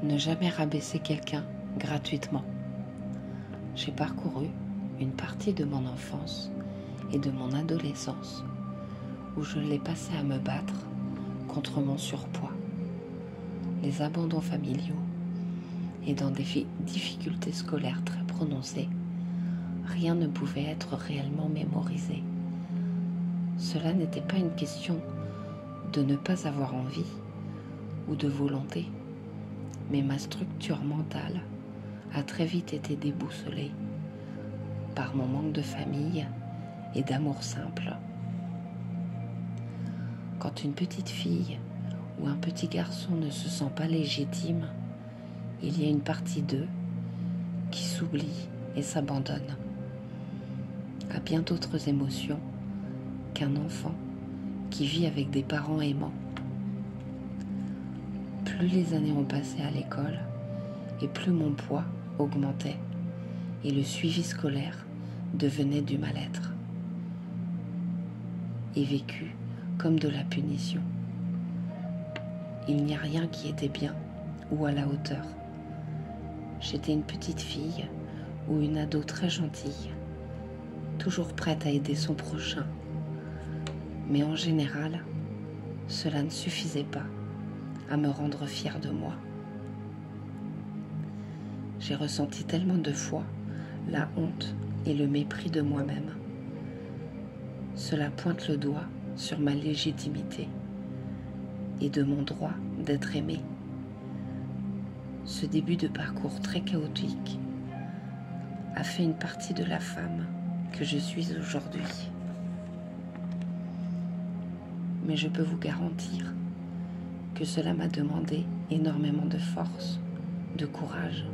Ne jamais rabaisser quelqu'un gratuitement. J'ai parcouru une partie de mon enfance et de mon adolescence où je l'ai passé à me battre contre mon surpoids, les abandons familiaux et dans des difficultés scolaires très prononcées. Rien ne pouvait être réellement mémorisé. Cela n'était pas une question de ne pas avoir envie ou de volonté, mais ma structure mentale a très vite été déboussolée par mon manque de famille et d'amour simple. Quand une petite fille ou un petit garçon ne se sent pas légitime, il y a une partie d'eux qui s'oublie et s'abandonne à bien d'autres émotions qu'un enfant qui vit avec des parents aimants. Plus les années ont passé à l'école et plus mon poids augmentait et le suivi scolaire devenait du mal-être et vécu comme de la punition. Il n'y a rien qui était bien ou à la hauteur. J'étais une petite fille ou une ado très gentille, toujours prête à aider son prochain. Mais en général, cela ne suffisait pas à me rendre fière de moi. J'ai ressenti tellement de fois la honte et le mépris de moi-même. Cela pointe le doigt sur ma légitimité et de mon droit d'être aimée. Ce début de parcours très chaotique a fait une partie de la femme que je suis aujourd'hui. Mais je peux vous garantir que cela m'a demandé énormément de force, de courage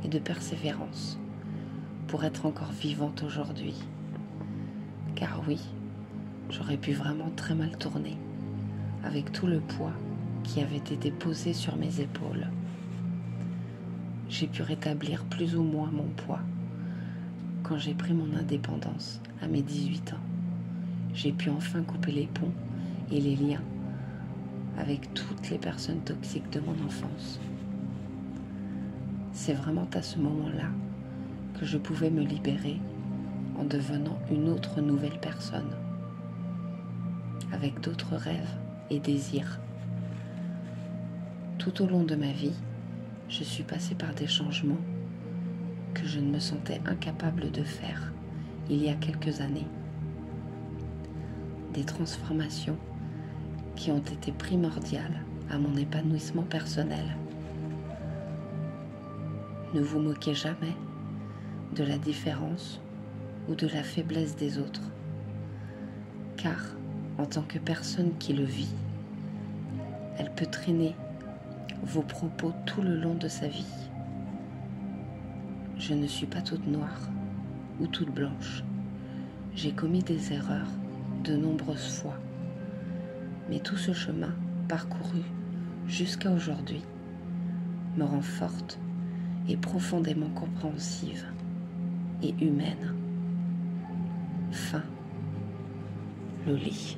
et de persévérance pour être encore vivante aujourd'hui. Car oui, j'aurais pu vraiment très mal tourner avec tout le poids qui avait été posé sur mes épaules. J'ai pu rétablir plus ou moins mon poids quand j'ai pris mon indépendance à mes 18 ans. J'ai pu enfin couper les ponts et les liens avec toutes les personnes toxiques de mon enfance. C'est vraiment à ce moment-là que je pouvais me libérer en devenant une autre nouvelle personne, avec d'autres rêves et désirs. Tout au long de ma vie, je suis passée par des changements que je ne me sentais incapable de faire il y a quelques années. Des transformations qui ont été primordiales à mon épanouissement personnel. Ne vous moquez jamais de la différence ou de la faiblesse des autres, car en tant que personne qui le vit, elle peut traîner vos propos tout le long de sa vie. Je ne suis pas toute noire ou toute blanche. J'ai commis des erreurs de nombreuses fois, mais tout ce chemin parcouru jusqu'à aujourd'hui me rend forte et profondément compréhensive et humaine. Fin. Le lit.